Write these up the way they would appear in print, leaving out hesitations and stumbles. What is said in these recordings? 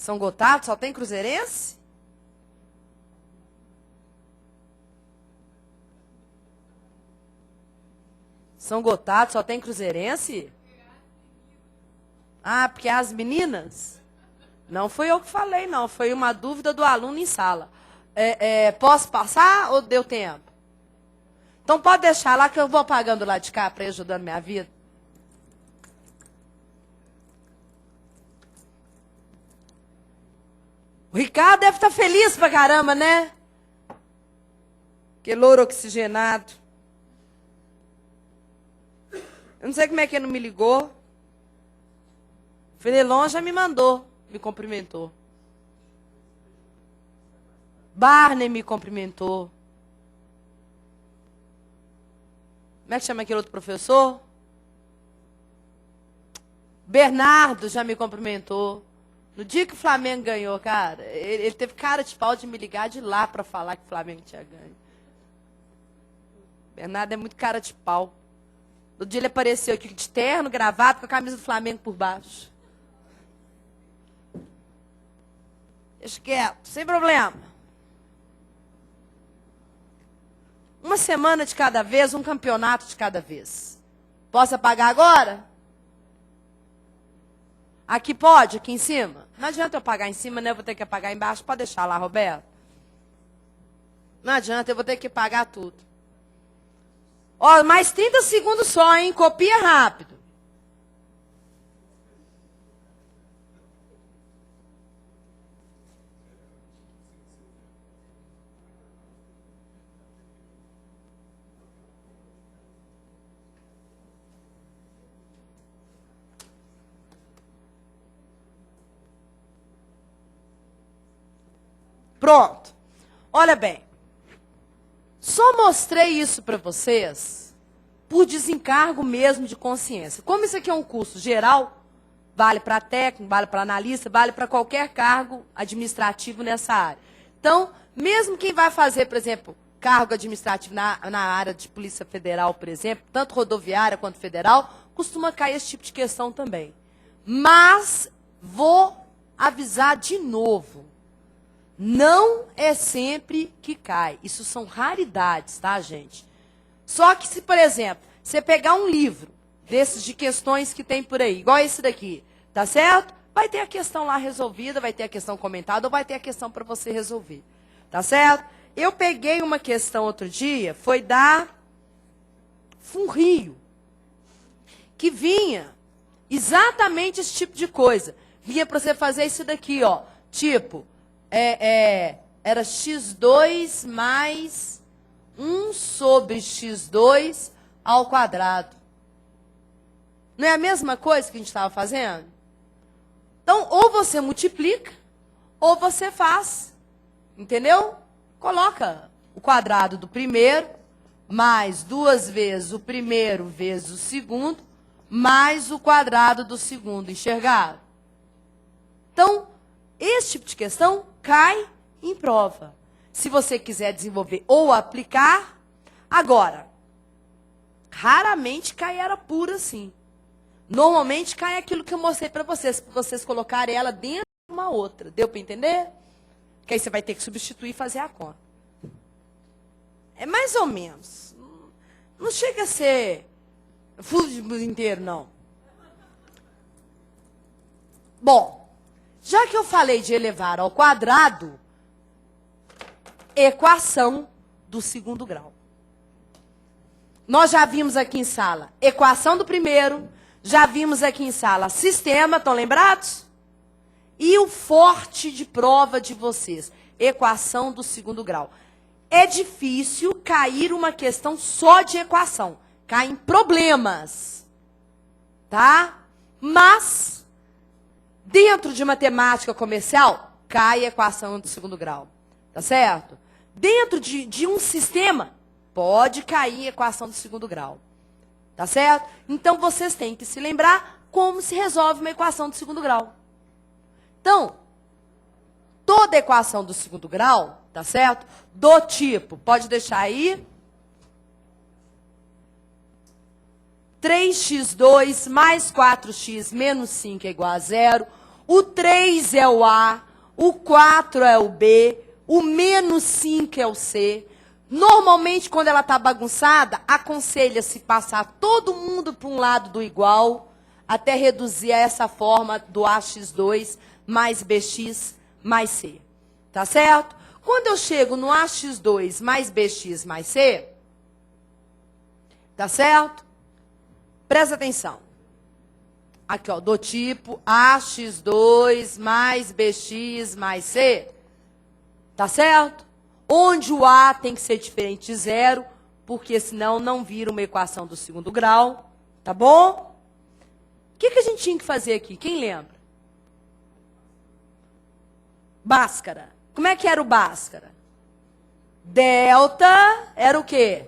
São Gotardo só tem cruzeirense? São Gotardo só tem cruzeirense? Ah, porque as meninas? Não fui eu que falei, não. Foi uma dúvida do aluno em sala. Posso passar ou deu tempo? Então pode deixar lá que eu vou pagando lá de cá para ir ajudando minha vida. O Ricardo deve estar feliz pra caramba, né? Que louro oxigenado. Eu não sei como é que ele não me ligou. Fenelon já me mandou, me cumprimentou. Barney me cumprimentou. Como é que chama aquele outro professor? Bernardo já me cumprimentou. No dia que o Flamengo ganhou, cara, ele teve cara de pau de me ligar de lá para falar que o Flamengo tinha ganho. Bernardo é muito cara de pau. No dia ele apareceu aqui de terno, gravado, com a camisa do Flamengo por baixo. Deixa quieto, sem problema. Uma semana de cada vez, um campeonato de cada vez. Posso apagar agora? Aqui pode? Aqui em cima? Não adianta eu apagar em cima, né? Eu vou ter que apagar embaixo. Pode deixar lá, Roberto. Não adianta, eu vou ter que apagar tudo. Ó, mais 30 segundos só, hein? Copia rápido. Pronto. Olha bem. Só mostrei isso para vocês por desencargo mesmo de consciência. Como isso aqui é um curso geral, vale para técnico, vale para analista, vale para qualquer cargo administrativo nessa área. Então, mesmo quem vai fazer, por exemplo, cargo administrativo na área de Polícia Federal, por exemplo, tanto rodoviária quanto federal, costuma cair esse tipo de questão também. Mas vou avisar de novo. Não é sempre que cai. Isso são raridades, tá, gente? Só que se, por exemplo, você pegar um livro desses de questões que tem por aí, igual esse daqui, tá certo? Vai ter a questão lá resolvida, vai ter a questão comentada, ou vai ter a questão para você resolver. Tá certo? Eu peguei uma questão outro dia, foi da FUNRIO, que vinha exatamente esse tipo de coisa. Vinha para você fazer isso daqui, ó. Tipo... era x2 mais 1 sobre x2 ao quadrado. Não é a mesma coisa que a gente estava fazendo? Então, ou você multiplica, ou você faz. Entendeu? Coloca o quadrado do primeiro, mais 2 vezes o primeiro vezes o segundo, mais o quadrado do segundo. Enxergado? Então, esse tipo de questão cai em prova. Se você quiser desenvolver ou aplicar, agora, raramente cai era pura assim. Normalmente cai aquilo que eu mostrei para vocês colocarem ela dentro de uma outra. Deu para entender? Que aí você vai ter que substituir e fazer a conta. É mais ou menos. Não chega a ser fundo inteiro, não. Bom. Já que eu falei de elevar ao quadrado, equação do segundo grau. Nós já vimos aqui em sala equação do primeiro, já vimos aqui em sala sistema, estão lembrados? E o forte de prova de vocês, equação do segundo grau. É difícil cair uma questão só de equação, caem problemas, tá? Mas... dentro de matemática comercial, cai a equação do segundo grau. Tá certo? Dentro de um sistema, pode cair a equação do segundo grau. Tá certo? Então, vocês têm que se lembrar como se resolve uma equação do segundo grau. Então, toda equação do segundo grau, tá certo? Do tipo, pode deixar aí... 3x2 mais 4x menos 5 é igual a 0. o 3 é o A, o 4 é o B, o menos 5 é o C. Normalmente, quando ela está bagunçada, aconselha-se passar todo mundo para um lado do igual, até reduzir a essa forma do AX2 mais BX mais C. Tá certo? Quando eu chego no AX2 mais BX mais C, tá certo? Presta atenção. Aqui, ó, do tipo AX2 mais BX mais C. Tá certo? Onde o A tem que ser diferente de zero, porque senão não vira uma equação do segundo grau. Tá bom? O que a gente tinha que fazer aqui? Quem lembra? Bhaskara. Como é que era o Bhaskara? Delta era o quê?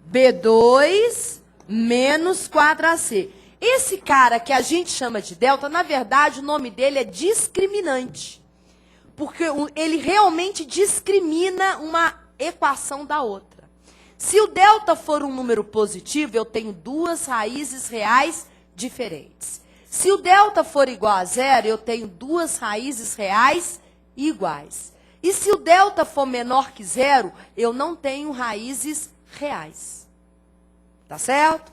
B2 menos 4AC. Esse cara que a gente chama de delta, na verdade, o nome dele é discriminante. Porque ele realmente discrimina uma equação da outra. Se o delta for um número positivo, eu tenho duas raízes reais diferentes. Se o delta for igual a zero, eu tenho duas raízes reais iguais. E se o delta for menor que zero, eu não tenho raízes reais. Tá certo?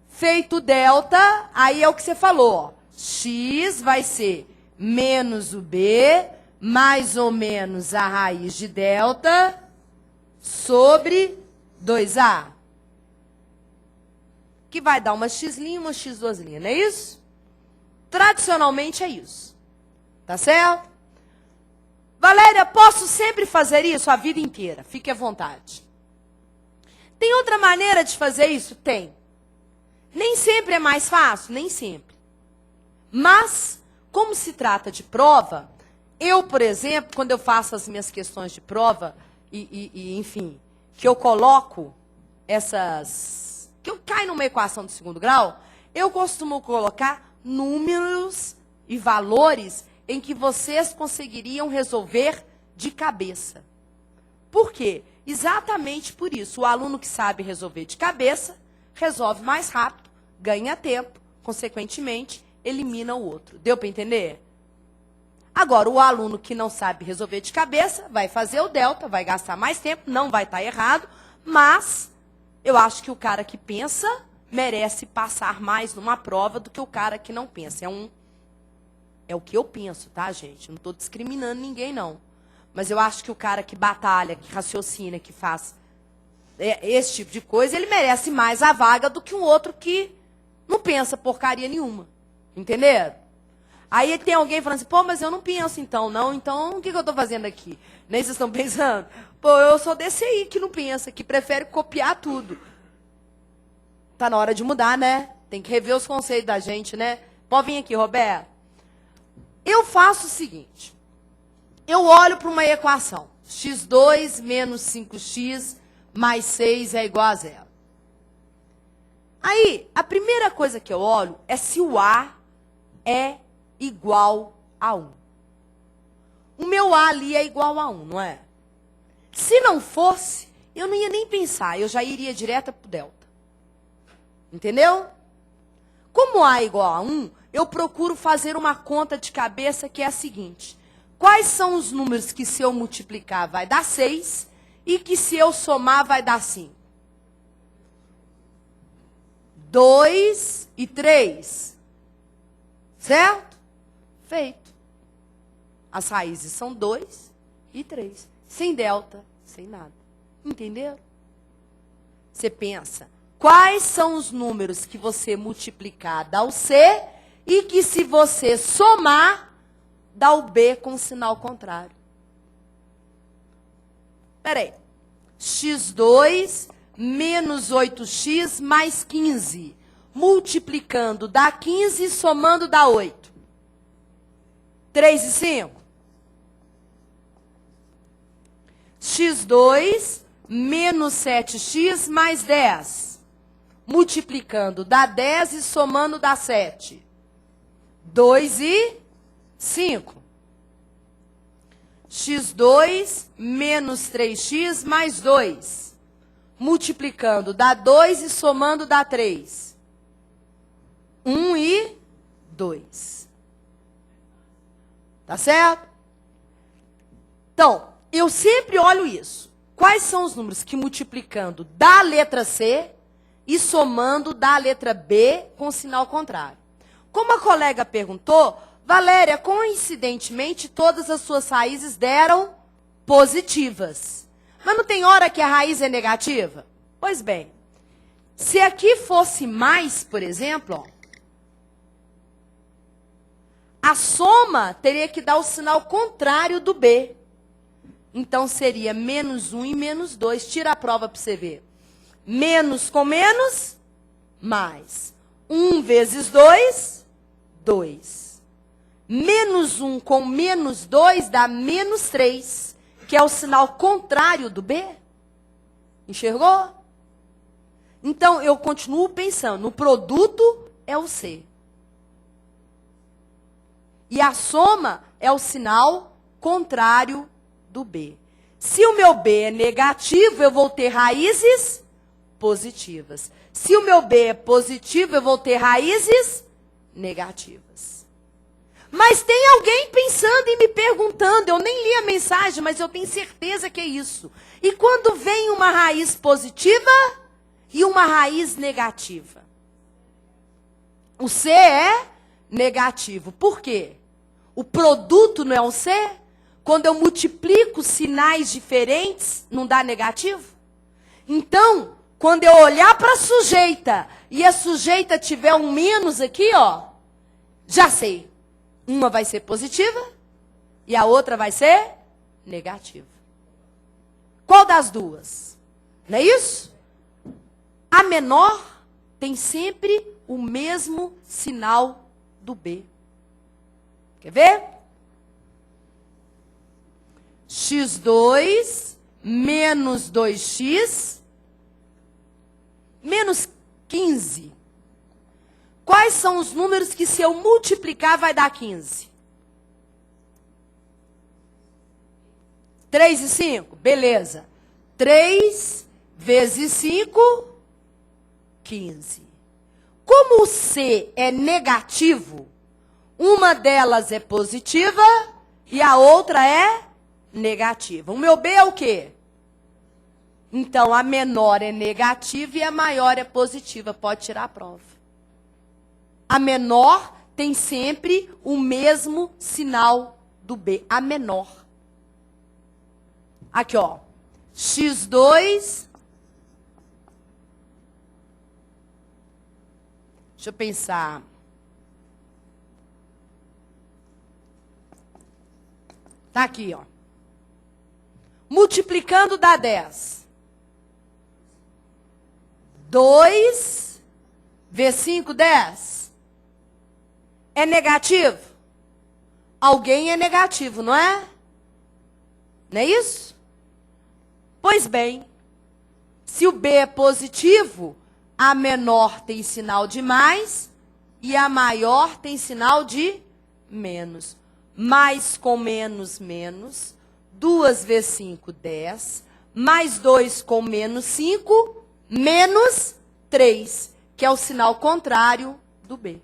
Feito o delta, aí é o que você falou. Ó. X vai ser menos o B, mais ou menos a raiz de delta, sobre 2A. Que vai dar uma x' e uma x2', não é isso? Tradicionalmente é isso. Tá certo? Valéria, posso sempre fazer isso a vida inteira? Fique à vontade. Tem outra maneira de fazer isso? Tem. Nem sempre é mais fácil? Nem sempre. Mas, como se trata de prova, eu, por exemplo, quando eu faço as minhas questões de prova, enfim, que eu coloco essas... que eu caio numa equação do segundo grau, eu costumo colocar números e valores em que vocês conseguiriam resolver de cabeça. Por quê? Exatamente por isso. O aluno que sabe resolver de cabeça, resolve mais rápido, ganha tempo, consequentemente, elimina o outro. Deu para entender? Agora, o aluno que não sabe resolver de cabeça, vai fazer o delta, vai gastar mais tempo, não vai estar errado, mas eu acho que o cara que pensa merece passar mais numa prova do que o cara que não pensa. É o que eu penso, tá, gente? Não estou discriminando ninguém, não. Mas eu acho que o cara que batalha, que raciocina, que faz esse tipo de coisa, ele merece mais a vaga do que um outro que não pensa porcaria nenhuma. Entenderam? Aí tem alguém falando assim, pô, mas eu não penso então, não. Então, o que eu estou fazendo aqui? Nem vocês estão pensando? Pô, eu sou desse aí que não pensa, que prefere copiar tudo. Tá na hora de mudar, né? Tem que rever os conceitos da gente, né? Pode vir aqui, Roberto. Eu faço o seguinte. Eu olho para uma equação. x2 menos 5x mais 6 é igual a zero. Aí, a primeira coisa que eu olho é se o A é igual a 1. O meu A ali é igual a 1, não é? Se não fosse, eu não ia nem pensar, eu já iria direto para o delta. Entendeu? Como A é igual a 1, eu procuro fazer uma conta de cabeça que é a seguinte. Quais são os números que se eu multiplicar vai dar 6 e que se eu somar vai dar 5? 2 e 3. Certo? Feito. As raízes são 2 e 3. Sem delta, sem nada. Entenderam? Você pensa, quais são os números que você multiplicar dá o C e que se você somar, dá o B com o sinal contrário. Espera aí. x2 menos 8x mais 15. Multiplicando dá 15 e somando dá 8. 3 e 5. x2 menos 7x mais 10. Multiplicando dá 10 e somando dá 7. 2 e 5. x2 menos 3x mais 2. Multiplicando dá 2 e somando dá 3. 1 e 2. Tá certo? Então, eu sempre olho isso. Quais são os números que multiplicando da letra C e somando da letra B com sinal contrário? Como a colega perguntou, Valéria, coincidentemente, todas as suas raízes deram positivas. Mas não tem hora que a raiz é negativa? Pois bem, se aqui fosse mais, por exemplo, ó, a soma teria que dar o sinal contrário do B. Então, seria menos 1 e menos 2. Tira a prova para você ver. Menos com menos, mais. 1 vezes 2, 2. Menos 1 com menos 2 dá menos 3, que é o sinal contrário do B. Enxergou? Então, eu continuo pensando, no produto é o C. E a soma é o sinal contrário do B. Se o meu B é negativo, eu vou ter raízes positivas. Se o meu B é positivo, eu vou ter raízes negativas. Mas tem alguém pensando e me perguntando, eu nem li a mensagem, mas eu tenho certeza que é isso. E quando vem uma raiz positiva e uma raiz negativa? O C é negativo. Por quê? O produto não é um C? Quando eu multiplico sinais diferentes, não dá negativo? Então, quando eu olhar para a sujeita e a sujeita tiver um menos aqui, ó, já sei. Uma vai ser positiva e a outra vai ser negativa. Qual das duas? Não é isso? A menor tem sempre o mesmo sinal do B. Quer ver? x2 menos 2x menos 15. Quais são os números que, se eu multiplicar, vai dar 15? 3 e 5? Beleza. 3 vezes 5, 15. Como o C é negativo, uma delas é positiva e a outra é negativa. O meu B é o quê? Então, a menor é negativa e a maior é positiva. Pode tirar a prova. A menor tem sempre o mesmo sinal do B. A menor. Aqui, ó. x2. Deixa eu pensar. Tá aqui, ó. Multiplicando dá 10. 2 vezes 5, 10. É negativo? Alguém é negativo, não é? Não é isso? Pois bem, se o B é positivo, a menor tem sinal de mais e a maior tem sinal de menos. Mais com menos, menos. 2 vezes 5, 10. Mais 2 com menos 5, menos 3, que é o sinal contrário do B.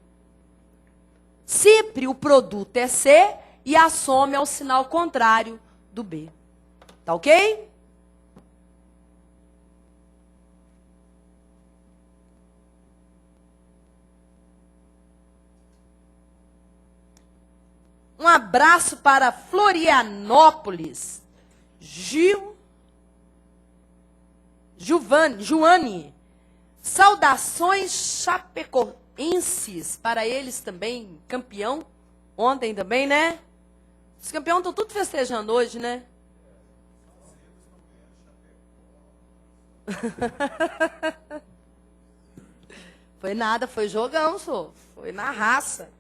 Sempre o produto é C e a soma é o sinal contrário do B. Tá ok? Um abraço para Florianópolis. Joane. Saudações chapecoenses para eles também. Campeão. Ontem também, né? Os campeões estão tudo festejando hoje, né? Foi nada, foi jogão, só. Foi na raça.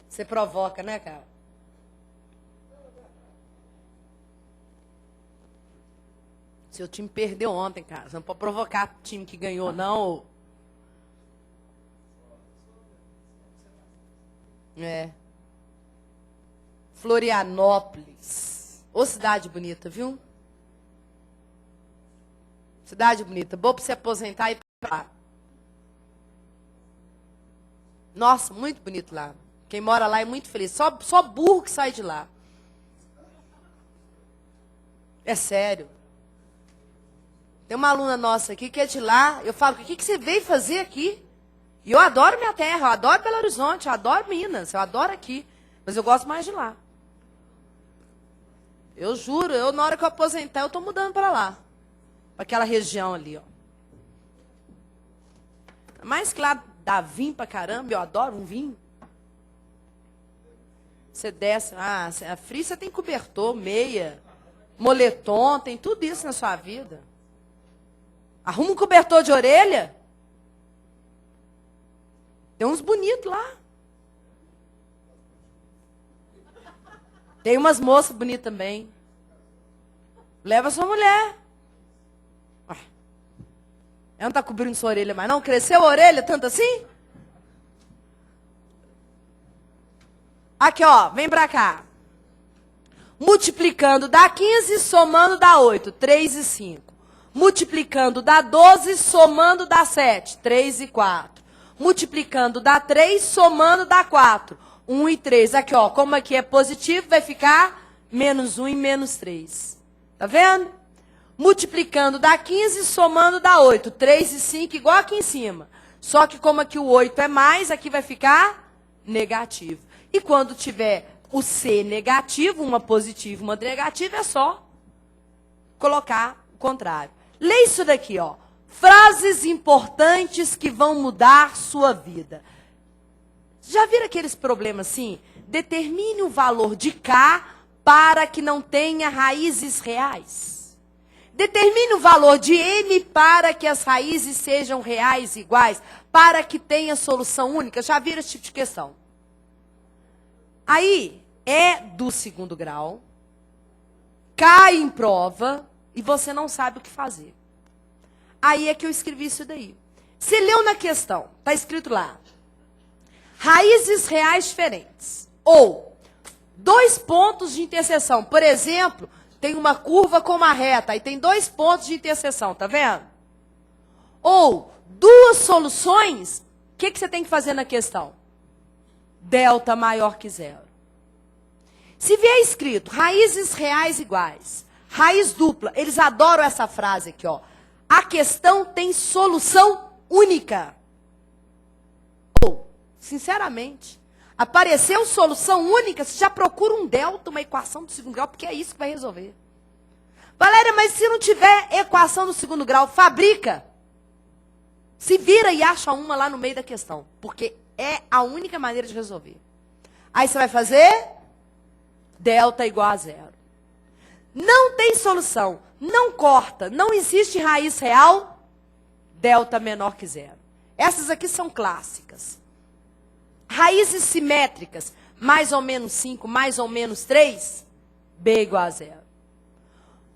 Você provoca, né, cara? Seu time perdeu ontem, cara. Você não pode provocar o time que ganhou, não. É. Florianópolis. Ô, cidade bonita, viu? Cidade bonita, boa para você aposentar e ir pra lá. Nossa, muito bonito lá. Quem mora lá é muito feliz. Só burro que sai de lá. É sério. Tem uma aluna nossa aqui que é de lá. Eu falo, o que você veio fazer aqui? E eu adoro minha terra, eu adoro Belo Horizonte, eu adoro Minas, eu adoro aqui. Mas eu gosto mais de lá. Eu juro, na hora que eu aposentar, eu estou mudando para lá. Para aquela região ali, ó. Mais que lá dá vinho pra caramba, eu adoro um vinho. Você desce, a fria você tem cobertor, meia, moletom, tem tudo isso na sua vida. Arruma um cobertor de orelha. Tem uns bonitos lá. Tem umas moças bonitas também. Leva sua mulher. Ela não está cobrindo sua orelha mais, não? Cresceu a orelha tanto assim? Aqui, ó, vem pra cá. Multiplicando dá 15, somando dá 8. 3 e 5. Multiplicando dá 12, somando dá 7. 3 e 4. Multiplicando dá 3, somando dá 4. 1 e 3. Aqui, ó, como aqui é positivo, vai ficar menos 1 e menos 3. Tá vendo? Multiplicando dá 15, somando dá 8. 3 e 5, igual aqui em cima. Só que como aqui o 8 é mais, aqui vai ficar negativo. E quando tiver o C negativo, uma positiva e uma negativa, é só colocar o contrário. Lê isso daqui, ó. Frases importantes que vão mudar sua vida. Já viram aqueles problemas assim? Determine o valor de K para que não tenha raízes reais. Determine o valor de M para que as raízes sejam reais iguais, para que tenha solução única. Já viram esse tipo de questão? Aí, é do segundo grau, cai em prova e você não sabe o que fazer. Aí é que eu escrevi isso daí. Você leu na questão, está escrito lá, raízes reais diferentes. Ou, 2 pontos de interseção. Por exemplo, tem uma curva com uma reta, aí tem 2 pontos de interseção, tá vendo? Ou, 2 soluções, o que você tem que fazer na questão? Delta maior que 0. Se vier escrito raízes reais iguais, raiz dupla, eles adoram essa frase aqui, ó. A questão tem solução única. Ou, sinceramente, apareceu solução única, você já procura um delta, uma equação do segundo grau, porque é isso que vai resolver. Valéria, mas se não tiver equação do segundo grau, fabrica. Se vira e acha uma lá no meio da questão, porque é a única maneira de resolver. Aí você vai fazer delta igual a 0. Não tem solução, não corta, não existe raiz real, delta menor que 0. Essas aqui são clássicas. Raízes simétricas, mais ou menos 5, mais ou menos 3, B igual a 0.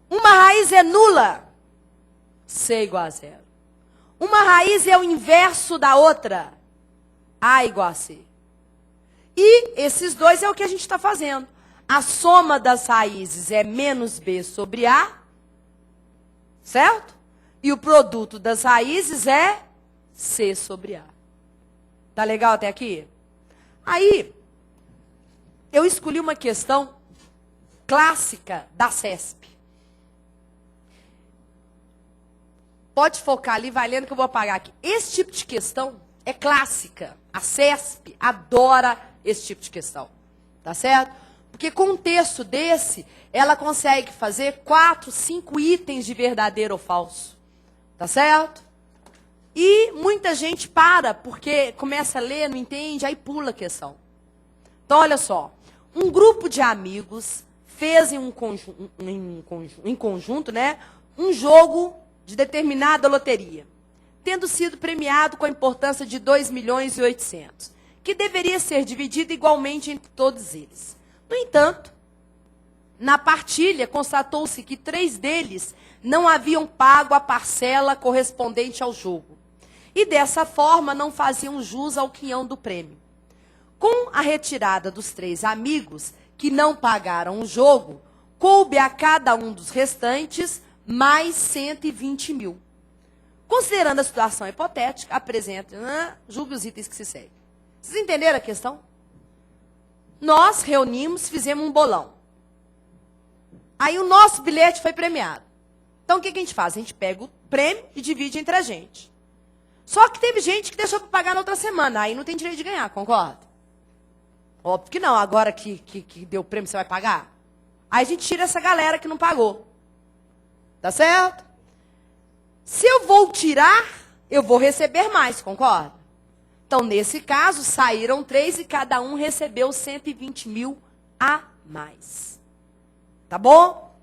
Uma raiz é nula, C igual a 0. Uma raiz é o inverso da outra, A igual a C. E esses dois é o que a gente está fazendo. A soma das raízes é menos B sobre A, certo? E o produto das raízes é C sobre A. Tá legal até aqui? Aí, eu escolhi uma questão clássica da CESP. Pode focar ali, vai lendo que eu vou apagar aqui. Esse tipo de questão é clássica. A CESP adora esse tipo de questão. Tá certo? Porque com um texto desse, ela consegue fazer 4, 5 itens de verdadeiro ou falso. Tá certo? E muita gente para, porque começa a ler, não entende, aí pula a questão. Então, olha só. Um grupo de amigos fez em conjunto, né, um jogo de determinada loteria, tendo sido premiado com a importância de 2.800.000, que deveria ser dividido igualmente entre todos eles. No entanto, na partilha, constatou-se que 3 deles não haviam pago a parcela correspondente ao jogo. E dessa forma não faziam jus ao quinhão do prêmio. Com a retirada dos 3 amigos que não pagaram o jogo, coube a cada um dos restantes mais 120.000. Considerando a situação hipotética, apresente, julgue os itens que se seguem. Vocês entenderam a questão? Nós reunimos, fizemos um bolão. Aí o nosso bilhete foi premiado. Então o que a gente faz? A gente pega o prêmio e divide entre a gente. Só que teve gente que deixou para pagar na outra semana. Aí não tem direito de ganhar, concorda? Óbvio que não. Agora que deu o prêmio, você vai pagar? Aí a gente tira essa galera que não pagou. Tá certo? Se eu vou tirar, eu vou receber mais, concorda? Então, nesse caso, saíram 3 e cada um recebeu 120 mil a mais. Tá bom?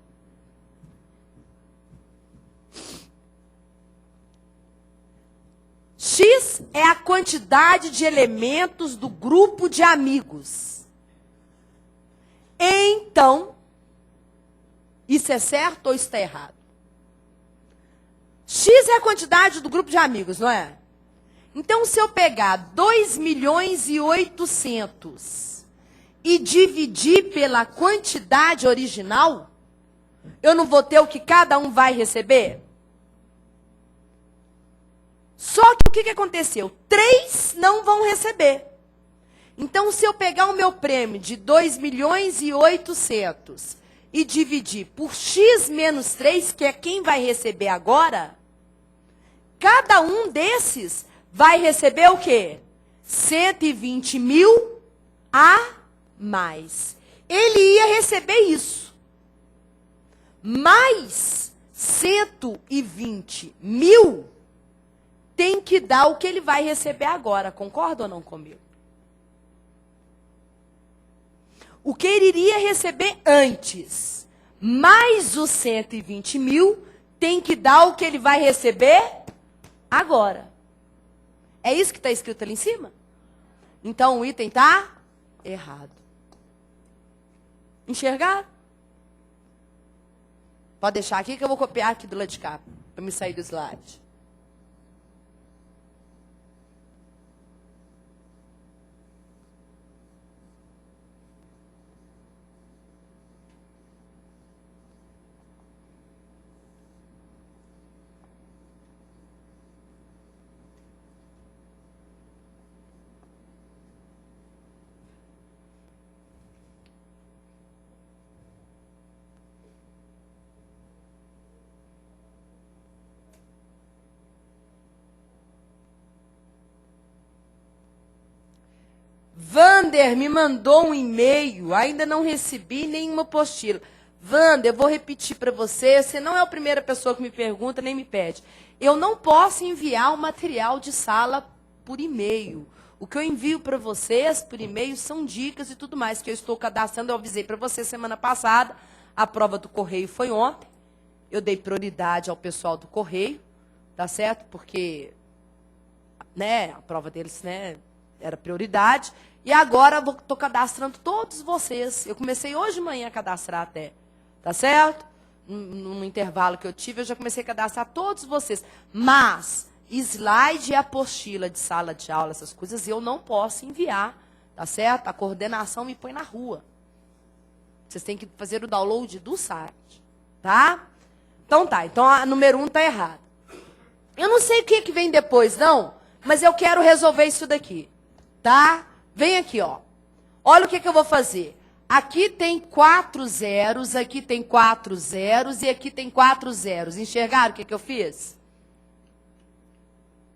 X é a quantidade de elementos do grupo de amigos. Então, isso é certo ou está errado? X é a quantidade do grupo de amigos, não é? Então, se eu pegar 2.800.000 e dividir pela quantidade original, eu não vou ter o que cada um vai receber? Só que o que aconteceu? 3 não vão receber. Então, se eu pegar o meu prêmio de 2.800.000 e dividir por x menos 3, que é quem vai receber agora, cada um desses vai receber o quê? 120 mil a mais. Ele ia receber isso. Mais 120 mil tem que dar o que ele vai receber agora. Concorda ou não comigo? O que ele iria receber antes, mais os 120 mil, tem que dar o que ele vai receber agora. É isso que está escrito ali em cima? Então o item está errado. Enxergar? Pode deixar aqui que eu vou copiar aqui do lado de cá, para me sair do slide. Vander me mandou um e-mail, ainda não recebi nenhuma apostila. Vander, eu vou repetir para você, você não é a primeira pessoa que me pergunta, nem me pede. Eu não posso enviar o material de sala por e-mail. O que eu envio para vocês por e-mail são dicas e tudo mais que eu estou cadastrando. Eu avisei para você semana passada, a prova do correio foi ontem. Eu dei prioridade ao pessoal do correio, tá certo? Porque, né, a prova deles, né, era prioridade. E agora eu estou cadastrando todos vocês. Eu comecei hoje de manhã a cadastrar até. Tá certo? No intervalo que eu tive, eu já comecei a cadastrar todos vocês. Mas, slide e apostila de sala de aula, essas coisas, eu não posso enviar. Tá certo? A coordenação me põe na rua. Vocês têm que fazer o download do site. Tá? Então tá. Então a número 1 tá errada. Eu não sei o que vem depois, não. Mas eu quero resolver isso daqui. Tá? Vem aqui, ó. Olha o que eu vou fazer. Aqui tem 4 zeros, aqui tem 4 zeros e aqui tem 4 zeros. Enxergaram o que eu fiz?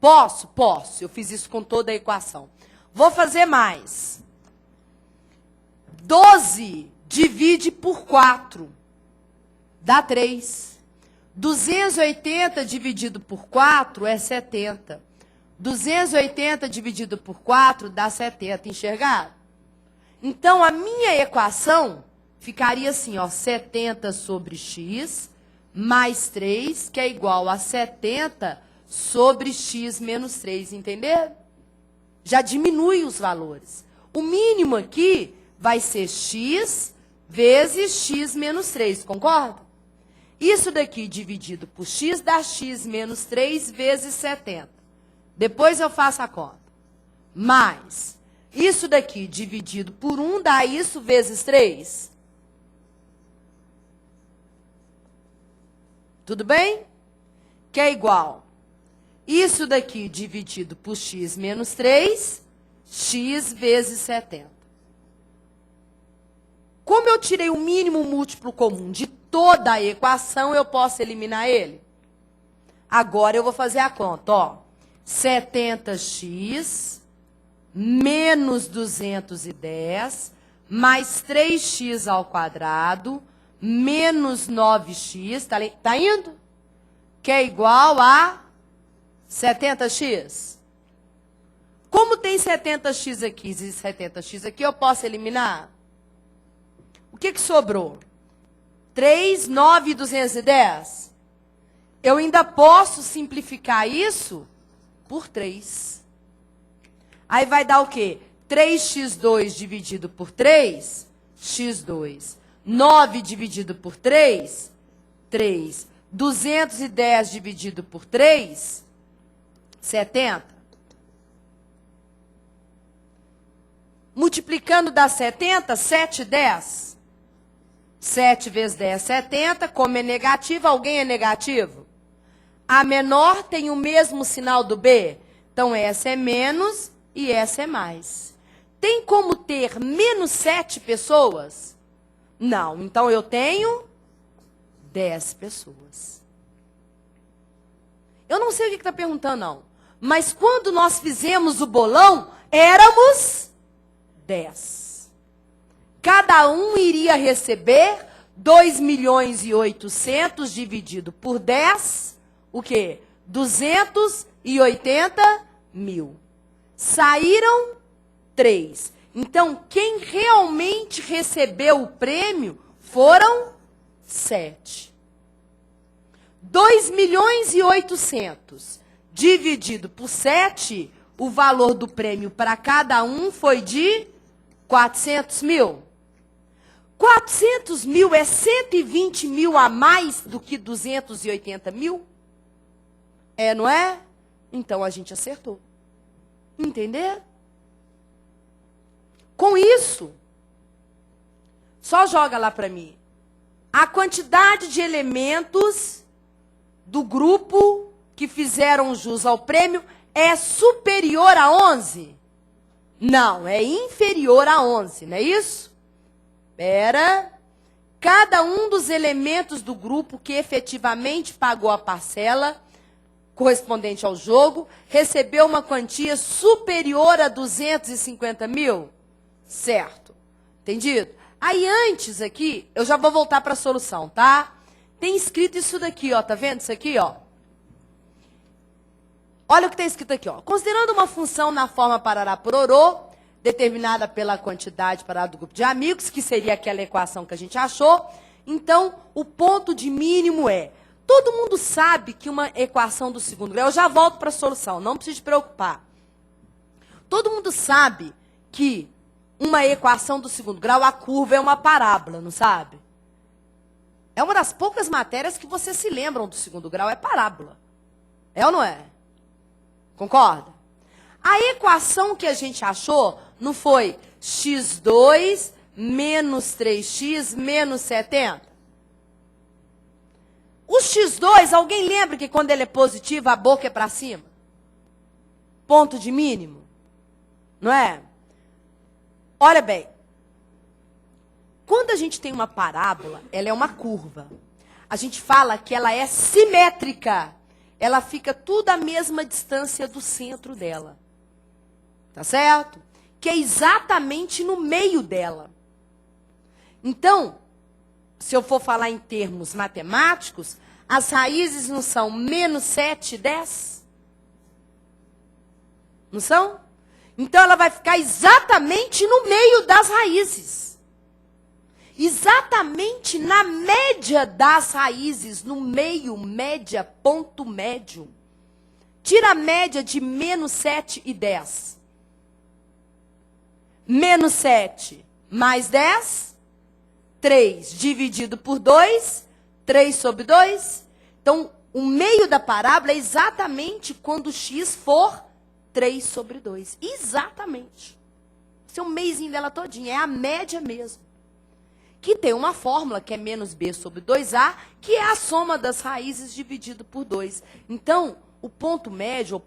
Posso? Posso. Eu fiz isso com toda a equação. Vou fazer mais. 12 divide por 4. Dá 3. 280 dividido por 4 é 70. 280 dividido por 4 dá 70, enxergado? Então, a minha equação ficaria assim, ó, 70 sobre x mais 3, que é igual a 70 sobre x menos 3, entenderam? Já diminui os valores. O mínimo aqui vai ser x vezes x menos 3, concorda? Isso daqui dividido por x dá x menos 3 vezes 70. Depois eu faço a conta. Mais isso daqui dividido por 1 dá isso vezes 3. Tudo bem? Que é igual Isso daqui dividido por x menos 3, x vezes 70. Como eu tirei o mínimo múltiplo comum de toda a equação, eu posso eliminar ele? Agora eu vou fazer a conta, ó. 70x menos 210 mais 3x ao quadrado menos 9x, tá indo? Que é igual a 70x. Como tem 70x aqui e 70x aqui, eu posso eliminar? O que sobrou? 3, 9 e 210. Eu ainda posso simplificar isso por 3. Aí vai dar o quê? 3x2 dividido por 3, x2. 9 dividido por 3, 3. 210 dividido por 3, 70. Multiplicando dá 70, 7, 10. 7 vezes 10, 70. Como é negativo, alguém é negativo? A menor tem o mesmo sinal do B. Então, essa é menos e essa é mais. Tem como ter menos 7 pessoas? Não. Então, eu tenho 10 pessoas. Eu não sei o que está perguntando, não. Mas quando nós fizemos o bolão, éramos 10. Cada um iria receber 2.800.000 dividido por 10, o quê? 280.000. Saíram 3. Então, quem realmente recebeu o prêmio foram 7. 2.800.000 dividido por 7, o valor do prêmio para cada um foi de 400.000. 400.000 é 120.000 a mais do que 280.000? É, não é? Então, a gente acertou. Entender? Com isso, só joga lá para mim. A quantidade de elementos do grupo que fizeram jus ao prêmio é superior a 11? Não, é inferior a 11, não é isso? Cada um dos elementos do grupo que efetivamente pagou a parcela correspondente ao jogo recebeu uma quantia superior a 250.000? Certo. Entendido? Aí antes aqui, eu já vou voltar para a solução, tá? Tem escrito isso daqui, ó, tá vendo isso aqui, ó? Olha o que tem escrito aqui, ó. Considerando uma função na forma parará pororô, determinada pela quantidade parará do grupo de amigos, que seria aquela equação que a gente achou, então o ponto de mínimo é, todo mundo sabe que uma equação do segundo grau, eu já volto para a solução, não precisa se preocupar. Todo mundo sabe que uma equação do segundo grau, a curva é uma parábola, não sabe? É uma das poucas matérias que vocês se lembram do segundo grau, é parábola. É ou não é? Concorda? A equação que a gente achou não foi x2 menos 3x menos 70? O x2, alguém lembra que quando ele é positivo, a boca é para cima? Ponto de mínimo? Não é? Olha bem, quando a gente tem uma parábola, ela é uma curva. A gente fala que ela é simétrica. Ela fica tudo à mesma distância do centro dela. Tá certo? Que é exatamente no meio dela. Então, se eu for falar em termos matemáticos, as raízes não são menos 7, 10? Não são? Então, ela vai ficar exatamente no meio das raízes. Exatamente na média das raízes, no meio, média, ponto médio. Tira a média de menos 7 e 10. Menos 7 mais 10, 3 dividido por 2, 3 sobre 2. Então, o meio da parábola é exatamente quando x for 3 sobre 2. Exatamente. Esse é o meizinho dela todinha, é a média mesmo. Que tem uma fórmula que é menos b sobre 2a, que é a soma das raízes dividido por 2. Então, o ponto médio,